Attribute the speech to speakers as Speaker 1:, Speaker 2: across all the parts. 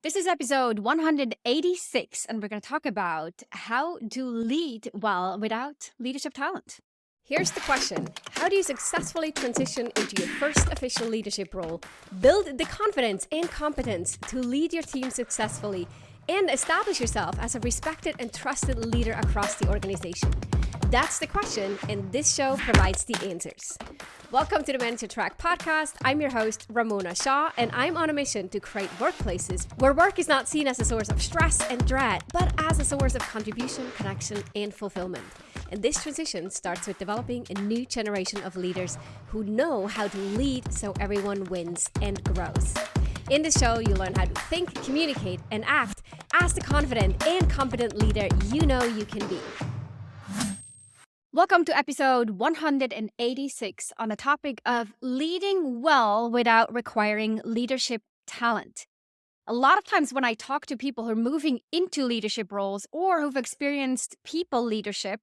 Speaker 1: This is episode 186, and we're going to talk about how to lead well without leadership talent.
Speaker 2: Here's the question. How do you successfully transition into your first official leadership role, build the confidence and competence to lead your team successfully, and establish yourself as a respected and trusted leader across the organization? That's the question, and this show provides the answers. Welcome to the Manager Track podcast. I'm your host, Ramona Shaw, and I'm on a mission to create workplaces where work is not seen as a source of stress and dread, but as a source of contribution, connection, and fulfillment. And this transition starts with developing a new generation of leaders who know how to lead so everyone wins and grows. In this show, you learn how to think, communicate, and act as the confident and competent leader you know you can be.
Speaker 1: Welcome to episode 186 on the topic of leading well without requiring leadership talent. A lot of times when I talk to people who are moving into leadership roles or who've experienced people leadership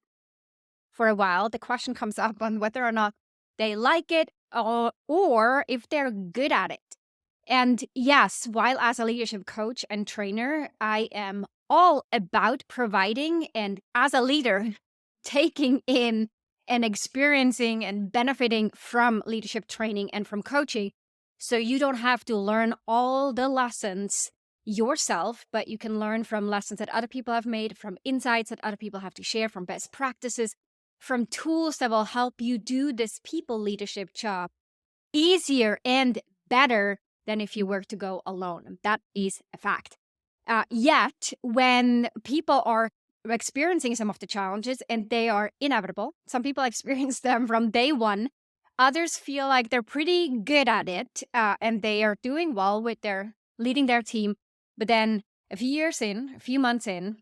Speaker 1: for a while, the question comes up on whether or not they like it or if they're good at it. And yes, while as a leadership coach and trainer, I am all about providing and as a leader, taking in and experiencing and benefiting from leadership training and from coaching. So you don't have to learn all the lessons yourself, but you can learn from lessons that other people have made, from insights that other people have to share, from best practices, from tools that will help you do this people leadership job easier and better than if you were to go alone. That is a fact. Yet, when people are experiencing some of the challenges, and they are inevitable. Some people experience them from day one. Others feel like they're pretty good at it, and they are doing well with leading their team. But then a few months in,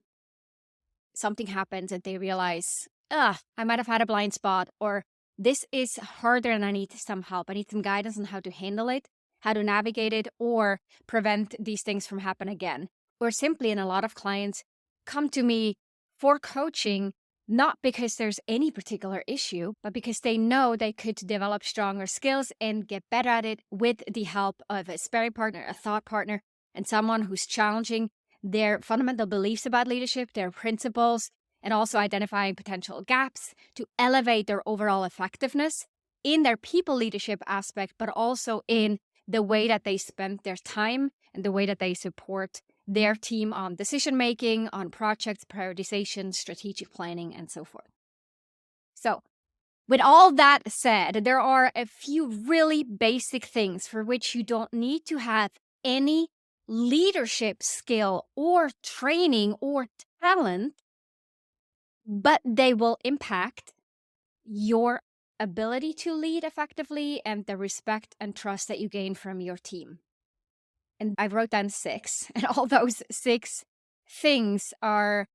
Speaker 1: something happens and they realize, I might have had a blind spot, or this is harder and I need some help. I need some guidance on how to handle it, how to navigate it, or prevent these things from happening again. Or simply, in a lot of clients, come to me for coaching, not because there's any particular issue, but because they know they could develop stronger skills and get better at it with the help of a sparring partner, a thought partner, and someone who's challenging their fundamental beliefs about leadership, their principles, and also identifying potential gaps to elevate their overall effectiveness in their people leadership aspect, but also in the way that they spend their time and the way that they support their team on decision-making, on projects, prioritization, strategic planning, and so forth. So, with all that said, there are a few really basic things for which you don't need to have any leadership skill or training or talent, but they will impact your ability to lead effectively and the respect and trust that you gain from your team. And I wrote down 6, and all those 6 things are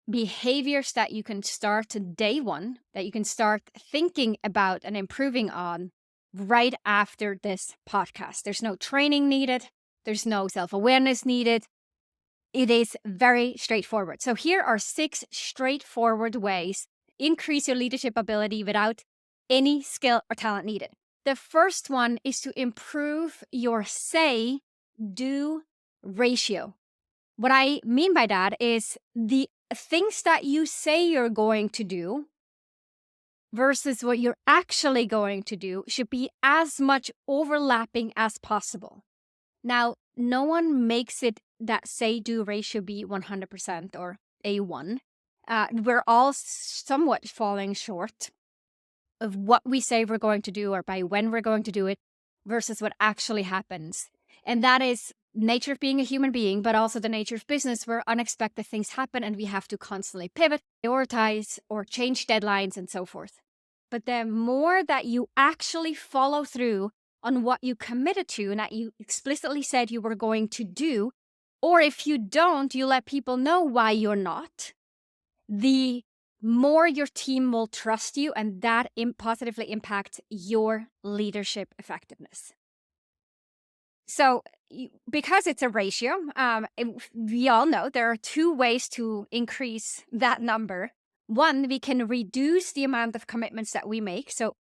Speaker 1: behaviors that you can start day one, that you can start thinking about and improving on right after this podcast. There's no training needed. There's no self-awareness needed. It is very straightforward. So here are 6 straightforward ways to increase your leadership ability without any skill or talent needed. The first one is to improve your say-do ratio. What I mean by that is the things that you say you're going to do versus what you're actually going to do should be as much overlapping as possible. Now, no one makes it that say-do ratio be 100% or A1. We're all somewhat falling short of what we say we're going to do or by when we're going to do it versus what actually happens. And that is nature of being a human being, but also the nature of business where unexpected things happen and we have to constantly pivot, prioritize, or change deadlines and so forth. But the more that you actually follow through on what you committed to and that you explicitly said you were going to do, or if you don't, you let people know why you're not, the more your team will trust you, and that positively impacts your leadership effectiveness. So because it's a ratio, we all know there are 2 ways to increase that number. One, we can reduce the amount of commitments that we make. So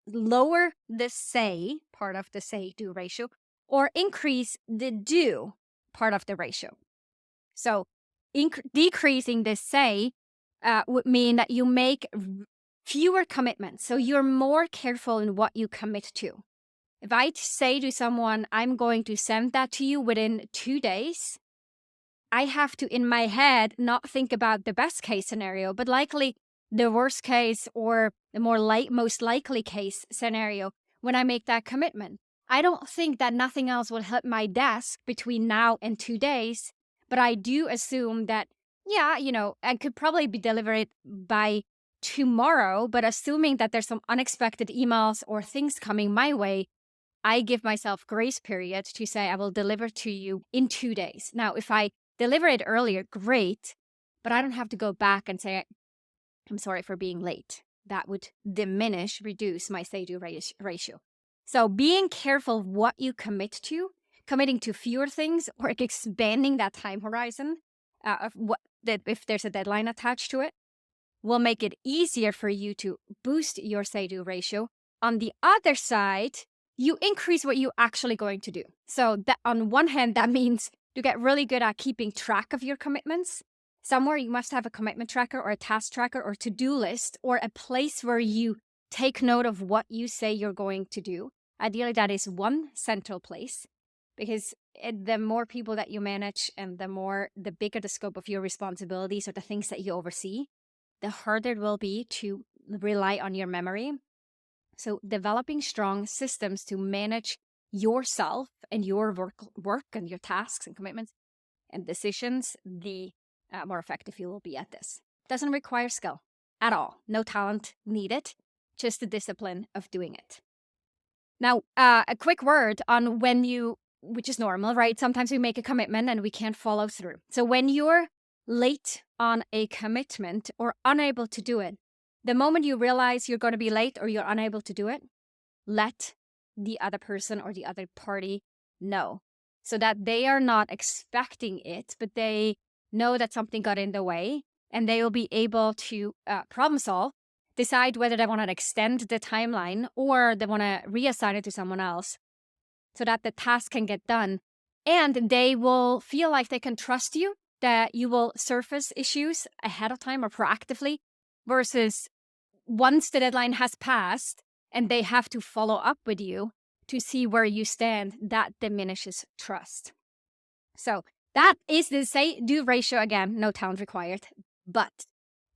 Speaker 1: lower the say part of the say-do ratio, or increase the do part of the ratio. So decreasing this say would mean that you make fewer commitments. So you're more careful in what you commit to. If I say to someone, I'm going to send that to you within 2 days, I have to, in my head, not think about the best case scenario, but likely the worst case or the most likely case scenario when I make that commitment. I don't think that nothing else will hit my desk between now and 2 days, but I do assume that, yeah, I could probably be delivered by tomorrow, but assuming that there's some unexpected emails or things coming my way, I give myself grace period to say I will deliver to you in 2 days. Now, if I deliver it earlier, great, but I don't have to go back and say, I'm sorry for being late. That would reduce my say-do ratio. So being careful what you commit to, committing to fewer things or expanding that time horizon if there's a deadline attached to it, will make it easier for you to boost your say-do ratio. On the other side, you increase what you're actually going to do. So that on one hand, that means you get really good at keeping track of your commitments. Somewhere you must have a commitment tracker or a task tracker or to-do list or a place where you take note of what you say you're going to do. Ideally, that is one central place, because the more people that you manage and the bigger the scope of your responsibilities or the things that you oversee, the harder it will be to rely on your memory. So developing strong systems to manage yourself and your work and your tasks and commitments and decisions, the more effective you will be at this. Doesn't require skill at all. No talent needed, just the discipline of doing it. Now, a quick word on which is normal, right? Sometimes we make a commitment and we can't follow through. So when you're late on a commitment or unable to do it, the moment you realize you're going to be late or you're unable to do it, let the other person or the other party know so that they are not expecting it, but they know that something got in the way and they will be able to problem solve, decide whether they want to extend the timeline or they want to reassign it to someone else so that the task can get done. And they will feel like they can trust you, that you will surface issues ahead of time or proactively, versus once the deadline has passed and they have to follow up with you to see where you stand, that diminishes trust. So that is the say-do ratio. Again, no talent required, but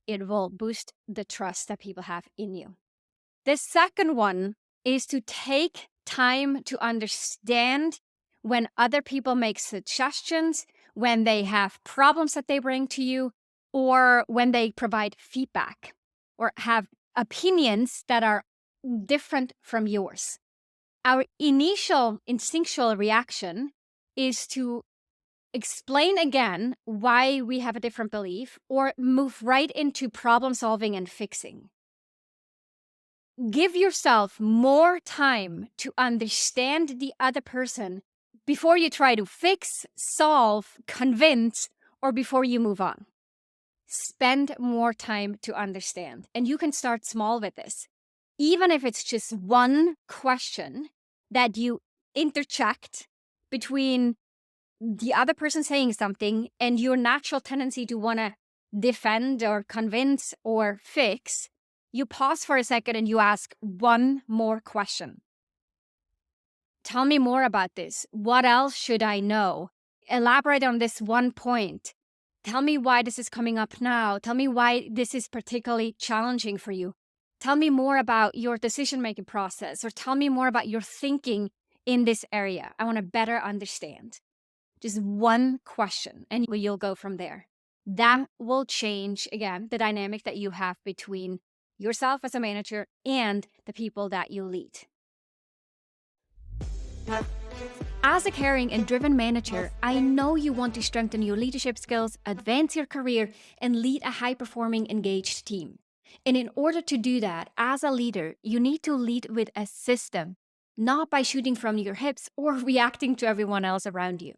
Speaker 1: it will boost the trust that people have in you. The second one is to take time to understand when other people make suggestions, when they have problems that they bring to you, or when they provide feedback or have opinions that are different from yours. Our initial instinctual reaction is to explain again why we have a different belief or move right into problem solving and fixing. Give yourself more time to understand the other person before you try to fix, solve, convince, or before you move on. Spend more time to understand. And you can start small with this. Even if it's just one question that you interject between the other person saying something and your natural tendency to want to defend or convince or fix, you pause for a second and you ask one more question. Tell me more about this. What else should I know? Elaborate on this one point. Tell me why this is coming up now. Tell me why this is particularly challenging for you. Tell me more about your decision-making process, or tell me more about your thinking in this area. I want to better understand. Just one question, and you'll go from there. That will change, again, the dynamic that you have between yourself as a manager and the people that you lead. As a caring and driven manager, I know you want to strengthen your leadership skills, advance your career, and lead a high-performing, engaged team. And in order to do that, as a leader, you need to lead with a system, not by shooting from your hips or reacting to everyone else around you.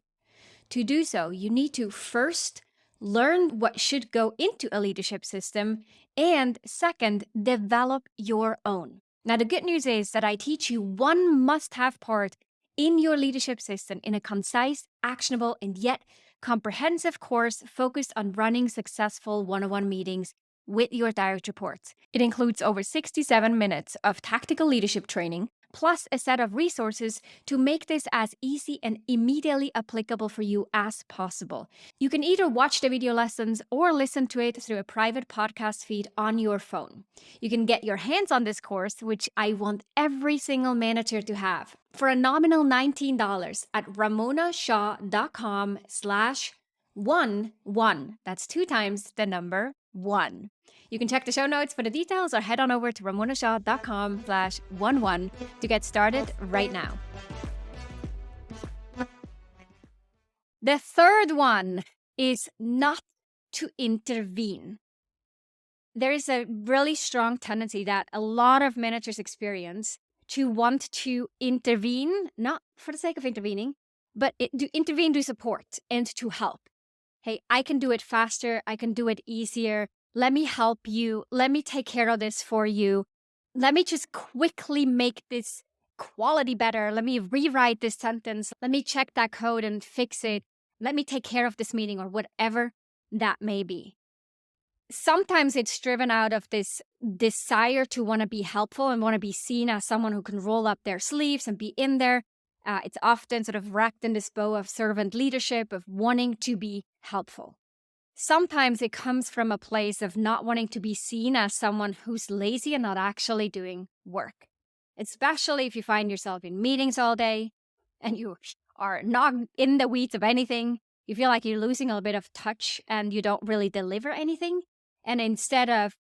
Speaker 1: To do so, you need to first learn what should go into a leadership system, and second, develop your own. Now, the good news is that I teach you one must-have part in your leadership system in a concise, actionable, and yet comprehensive course focused on running successful one-on-one meetings with your direct reports. It includes over 67 minutes of tactical leadership training, plus a set of resources to make this as easy and immediately applicable for you as possible. You can either watch the video lessons or listen to it through a private podcast feed on your phone. You can get your hands on this course, which I want every single manager to have, for a nominal $19 at ramonashaw.com/11. That's 2 times the number 1. You can check the show notes for the details or head on over to ramonashaw.com/11 to get started right now. The third one is not to intervene. There is a really strong tendency that a lot of managers experience to want to intervene, not for the sake of intervening, but to intervene to support and to help. Hey, I can do it faster. I can do it easier. Let me help you. Let me take care of this for you. Let me just quickly make this quality better. Let me rewrite this sentence. Let me check that code and fix it. Let me take care of this meeting, or whatever that may be. Sometimes it's driven out of this desire to want to be helpful and want to be seen as someone who can roll up their sleeves and be in there. It's often sort of wrapped in this bow of servant leadership, of wanting to be helpful. Sometimes it comes from a place of not wanting to be seen as someone who's lazy and not actually doing work. Especially if you find yourself in meetings all day and you are not in the weeds of anything. You feel like you're losing a little bit of touch and you don't really deliver anything. And instead of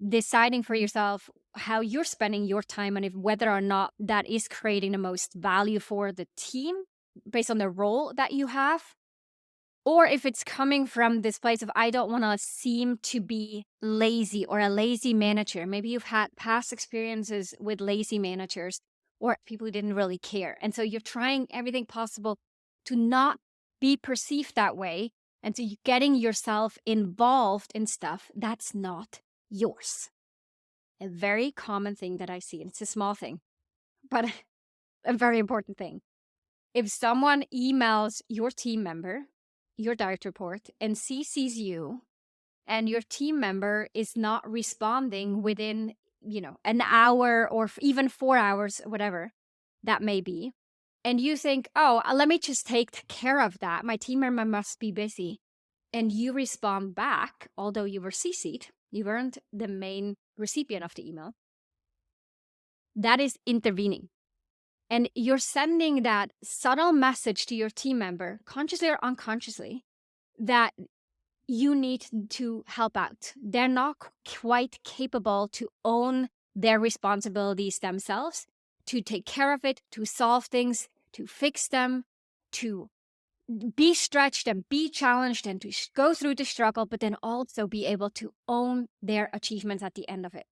Speaker 1: deciding for yourself how you're spending your time and if whether or not that is creating the most value for the team based on the role that you have, or if it's coming from this place of, I don't want to seem to be lazy or a lazy manager. Maybe you've had past experiences with lazy managers or people who didn't really care. And so you're trying everything possible to not be perceived that way. And so you're getting yourself involved in stuff that's not yours. A very common thing that I see, and it's a small thing, but a very important thing. If someone emails your team member, your direct report, and CCs you, and your team member is not responding within, an hour or even 4 hours, whatever that may be, and you think, oh, let me just take care of that. My team member must be busy. And you respond back, although you were CC'd, you weren't the main recipient of the email. That is intervening. And you're sending that subtle message to your team member, consciously or unconsciously, that you need to help out. They're not quite capable to own their responsibilities themselves, to take care of it, to solve things, to fix them, to be stretched and be challenged and to go through the struggle, but then also be able to own their achievements at the end of it.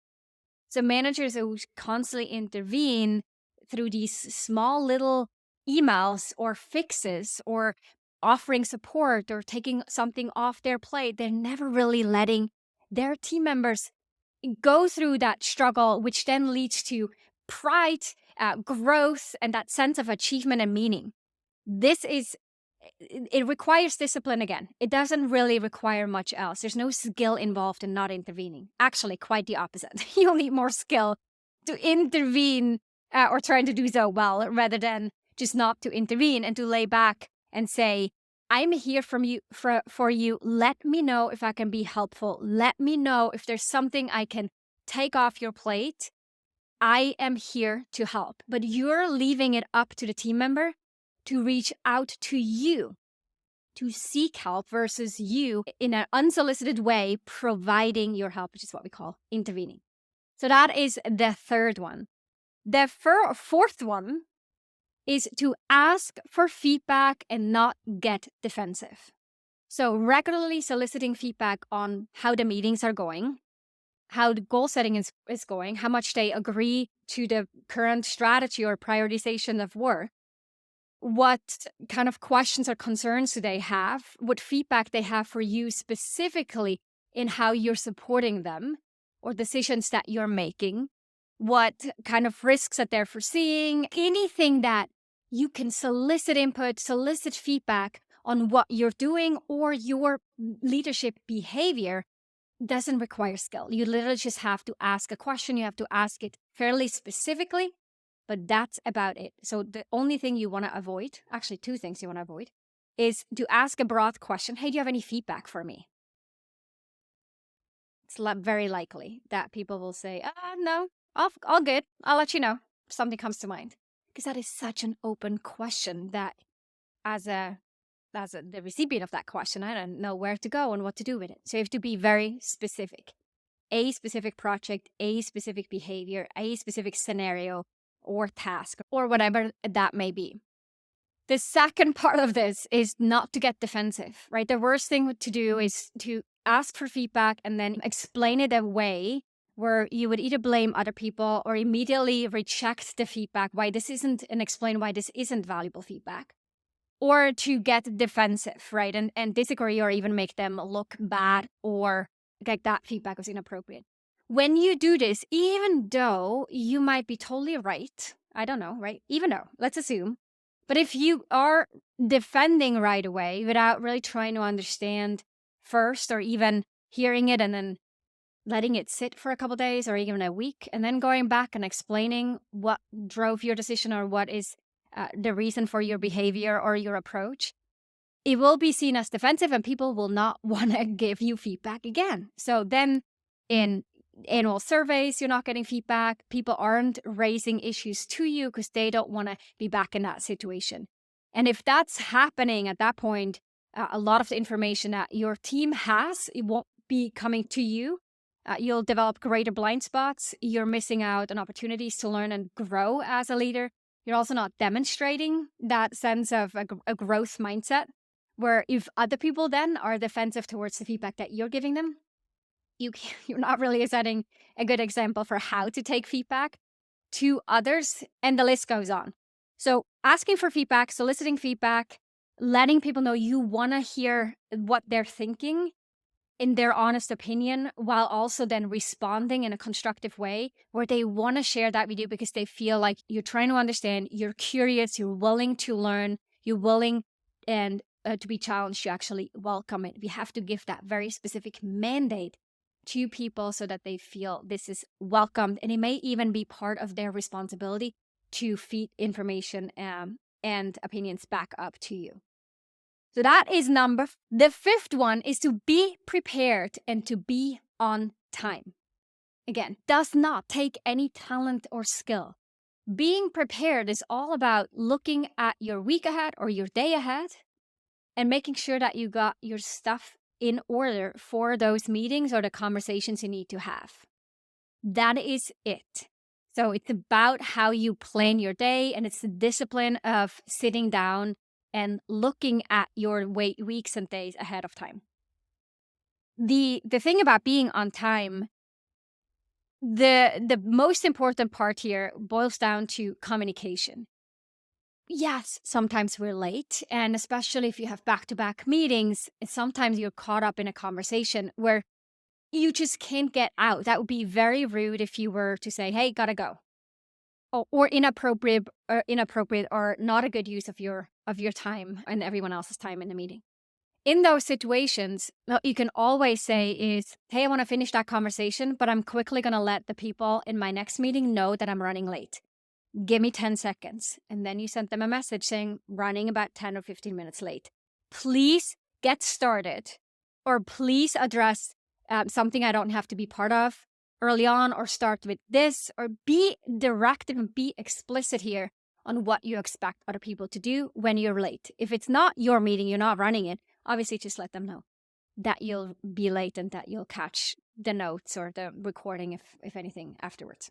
Speaker 1: So managers who constantly intervene through these small little emails or fixes or offering support or taking something off their plate, they're never really letting their team members go through that struggle, which then leads to pride, growth, and that sense of achievement and meaning. It requires discipline again. It doesn't really require much else. There's no skill involved in not intervening. Actually, quite the opposite. You'll need more skill to intervene or trying to do so well rather than just not to intervene and to lay back and say, I'm here for you. Let me know if I can be helpful. Let me know if there's something I can take off your plate. I am here to help. But you're leaving it up to the team member to reach out to you, to seek help versus you in an unsolicited way providing your help, which is what we call intervening. So that is the third one. The fourth one is to ask for feedback and not get defensive. So regularly soliciting feedback on how the meetings are going, how the goal setting is going, how much they agree to the current strategy or prioritization of work, what kind of questions or concerns do they have, what feedback they have for you specifically in how you're supporting them or decisions that you're making, what kind of risks that they're foreseeing, anything that You can solicit input, solicit feedback on what you're doing, or your leadership behavior doesn't require skill. You literally just have to ask a question. You have to ask it fairly specifically, but that's about it. So the only thing you want to avoid, actually two things you want to avoid, is to ask a broad question. Hey, do you have any feedback for me? It's very likely that people will say, no, all good. I'll let you know if something comes to mind. Because that is such an open question that the recipient of that question, I don't know where to go and what to do with it. So you have to be very specific. A specific project, a specific behavior, a specific scenario or task, or whatever that may be. The second part of this is not to get defensive, right? The worst thing to do is to ask for feedback and then explain it away where you would either blame other people or immediately reject the feedback, why this isn't, and explain why this isn't valuable feedback. Or to get defensive, right? And disagree or even make them look bad or like that feedback was inappropriate. When you do this, even though you might be totally right, I don't know, right? Even though, let's assume, but if you are defending right away without really trying to understand first or even hearing it and then letting it sit for a couple of days or even a week and then going back and explaining what drove your decision or what is the reason for your behavior or your approach, it will be seen as defensive and people will not want to give you feedback again. So then in annual surveys, you're not getting feedback. People aren't raising issues to you because they don't want to be back in that situation. And if that's happening at that point, a lot of the information that your team has, it won't be coming to you. You'll develop greater blind spots. You're missing out on opportunities to learn and grow as a leader. You're also not demonstrating that sense of a growth mindset, where if other people then are defensive towards the feedback that you're giving them, you're not really setting a good example for how to take feedback to others, and the list goes on. So asking for feedback, soliciting feedback, letting people know you want to hear what they're thinking in their honest opinion, while also then responding in a constructive way where they want to share that with you because they feel like you're trying to understand, you're curious, you're willing to learn, you're willing and to be challenged, you actually welcome it. We have to give that very specific mandate to people so that they feel this is welcomed, and it may even be part of their responsibility to feed information and opinions back up to you. So that is the fifth one is to be prepared and to be on time. Again, does not take any talent or skill. Being prepared is all about looking at your week ahead or your day ahead and making sure that you got your stuff in order for those meetings or the conversations you need to have. That is it. So it's about how you plan your day, and it's the discipline of sitting down and looking at your weeks and days ahead of time. The thing about being on time, the most important part here boils down to communication. Yes, sometimes we're late, and especially if you have back-to-back meetings, sometimes you're caught up in a conversation where you just can't get out. That would be very rude if you were to say, hey, gotta go. Or inappropriate or not a good use of your time and everyone else's time in the meeting. In those situations, what you can always say is, hey, I want to finish that conversation, but I'm quickly going to let the people in my next meeting know that I'm running late. Give me 10 seconds. And then you send them a message saying, running about 10 or 15 minutes late. Please get started, or please address something I don't have to be part of early on, or start with this, or be directive and be explicit here on what you expect other people to do when you're late. If it's not your meeting, you're not running it, obviously just let them know that you'll be late and that you'll catch the notes or the recording, if anything, afterwards.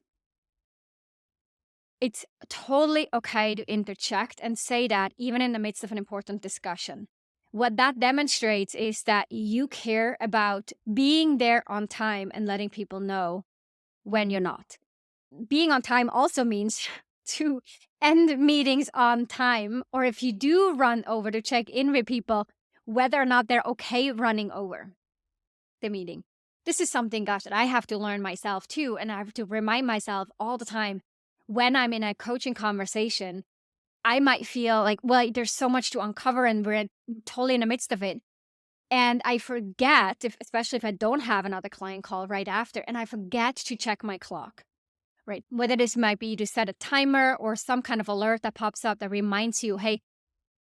Speaker 1: It's totally okay to interject and say that even in the midst of an important discussion. What that demonstrates is that you care about being there on time and letting people know when you're not. Being on time also means to end meetings on time, or if you do run over, to check in with people whether or not they're okay running over the meeting. This is something, gosh, that I have to learn myself too, and I have to remind myself all the time when I'm in a coaching conversation I might feel like, well, there's so much to uncover and we're totally in the midst of it. And I forget, especially if I don't have another client call right after, and I forget to check my clock, right? Whether this might be to set a timer or some kind of alert that pops up that reminds you, hey,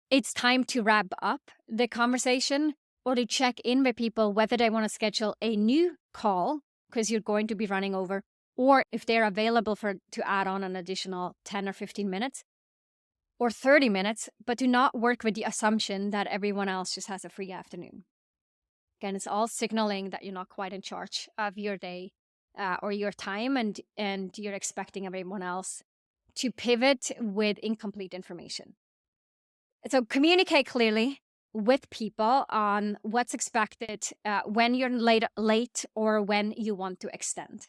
Speaker 1: it's time to wrap up the conversation, or to check in with people whether they want to schedule a new call because you're going to be running over, or if they're available to add on an additional 10 or 15 minutes or 30 minutes, but do not work with the assumption that everyone else just has a free afternoon. Again, it's all signaling that you're not quite in charge of your day or your time, and you're expecting everyone else to pivot with incomplete information. So communicate clearly with people on what's expected when you're late or when you want to extend.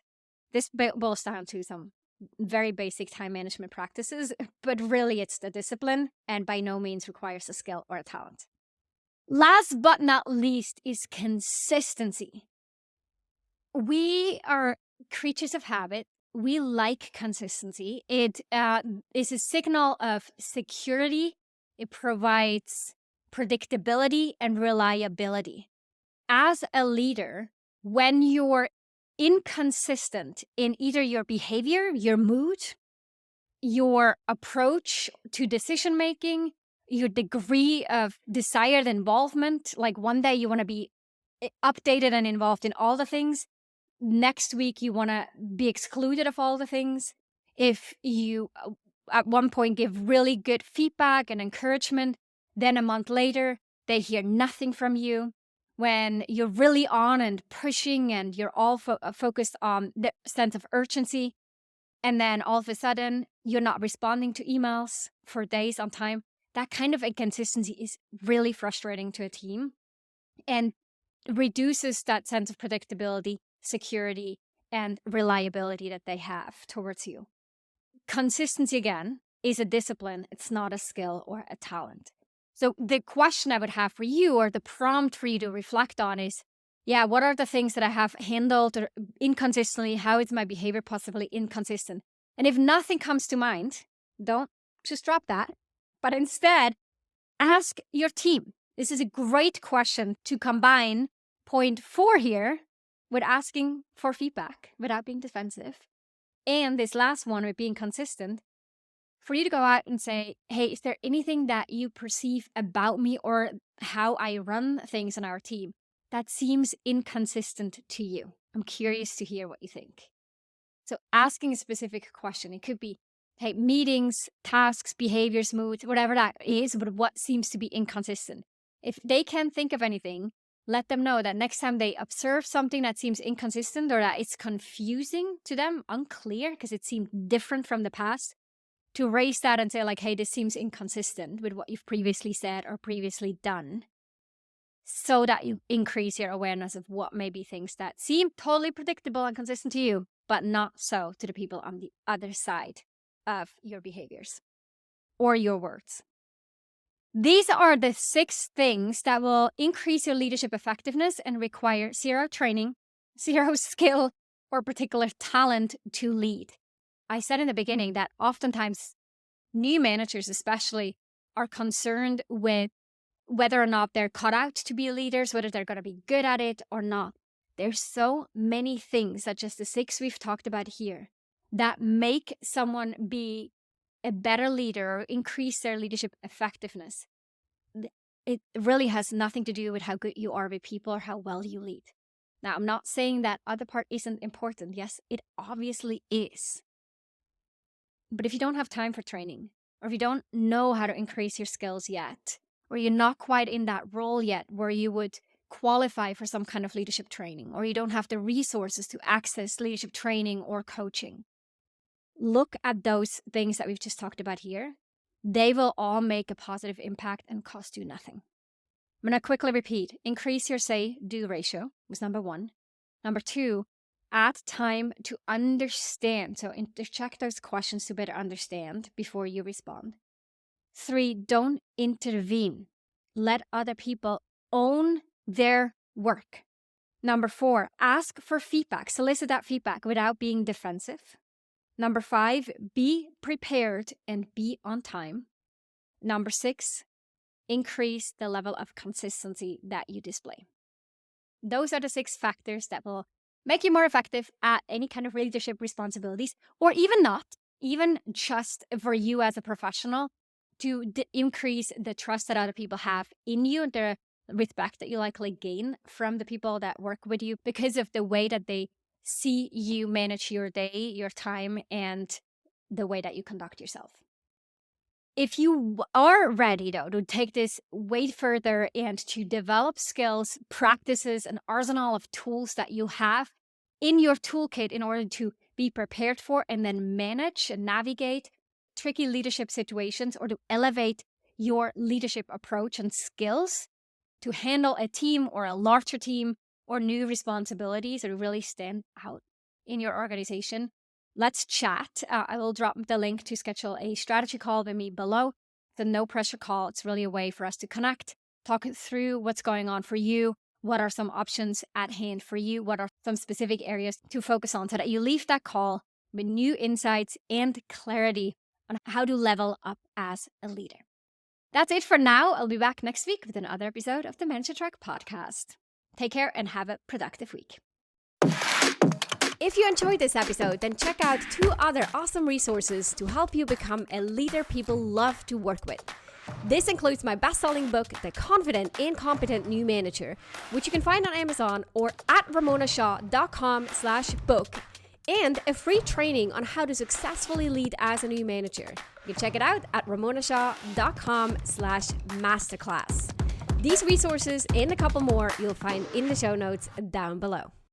Speaker 1: This boils down to some very basic time management practices, but really it's the discipline and by no means requires a skill or a talent. Last but not least is consistency. We are creatures of habit. We like consistency. It is a signal of security. It provides predictability and reliability. As a leader, when you're inconsistent in either your behavior, your mood, your approach to decision making, your degree of desired involvement, like one day you want to be updated and involved in all the things, next week you want to be excluded of all the things. If you at one point give really good feedback and encouragement, then a month later they hear nothing from you. When you're really on and pushing and you're all focused on the sense of urgency, and then all of a sudden you're not responding to emails for days on time, that kind of inconsistency is really frustrating to a team and reduces that sense of predictability, security, and reliability that they have towards you. Consistency, again, is a discipline. It's not a skill or a talent. So the question I would have for you, or the prompt for you to reflect on, is, what are the things that I have handled inconsistently? How is my behavior possibly inconsistent? And if nothing comes to mind, don't just drop that, but instead ask your team. This is a great question to combine point 4 here with asking for feedback without being defensive. And this last one with being consistent, for you to go out and say, hey, is there anything that you perceive about me or how I run things in our team that seems inconsistent to you? I'm curious to hear what you think. So asking a specific question, it could be, hey, meetings, tasks, behaviors, moods, whatever that is, but what seems to be inconsistent. If they can't think of anything, let them know that next time they observe something that seems inconsistent or that it's confusing to them, unclear, because it seemed different from the past, to raise that and say, like, hey, this seems inconsistent with what you've previously said or previously done, so that you increase your awareness of what may be things that seem totally predictable and consistent to you, but not so to the people on the other side of your behaviors or your words. These are the 6 things that will increase your leadership effectiveness and require 0 training, 0 skill, or particular talent to lead. I said in the beginning that oftentimes new managers especially are concerned with whether or not they're cut out to be leaders, whether they're going to be good at it or not. There's so many things, such as the 6 we've talked about here, that make someone be a better leader or increase their leadership effectiveness. It really has nothing to do with how good you are with people or how well you lead. Now, I'm not saying that other part isn't important. Yes, it obviously is. But if you don't have time for training, or if you don't know how to increase your skills yet, or you're not quite in that role yet where you would qualify for some kind of leadership training, or you don't have the resources to access leadership training or coaching, look at those things that we've just talked about here. They will all make a positive impact and cost you nothing. I'm going to quickly repeat. Increase your say-do ratio was number 1. Number 2, add time to understand. So interject those questions to better understand before you respond. 3, don't intervene. Let other people own their work. Number 4, ask for feedback. Solicit that feedback without being defensive. Number 5, be prepared and be on time. Number 6, increase the level of consistency that you display. Those are the 6 factors that will make you more effective at any kind of leadership responsibilities, or even not, even just for you as a professional, to increase the trust that other people have in you and the respect that you likely gain from the people that work with you because of the way that they see you manage your day, your time, and the way that you conduct yourself. If you are ready, though, to take this way further and to develop skills, practices, an arsenal of tools that you have in your toolkit in order to be prepared for and then manage and navigate tricky leadership situations, or to elevate your leadership approach and skills to handle a team or a larger team or new responsibilities, or to really stand out in your organization, let's chat. I will drop the link to schedule a strategy call with me below. It's a no pressure call. It's really a way for us to connect, talk through what's going on for you. What are some options at hand for you? What are some specific areas to focus on so that you leave that call with new insights and clarity on how to level up as a leader. That's it for now. I'll be back next week with another episode of the Manager Track podcast. Take care and have a productive week.
Speaker 2: If you enjoyed this episode, then check out 2 other awesome resources to help you become a leader people love to work with. This includes my best-selling book, The Confident and Competent New Manager, which you can find on Amazon or at ramonashaw.com/book, and a free training on how to successfully lead as a new manager. You can check it out at ramonashaw.com/masterclass. These resources and a couple more you'll find in the show notes down below.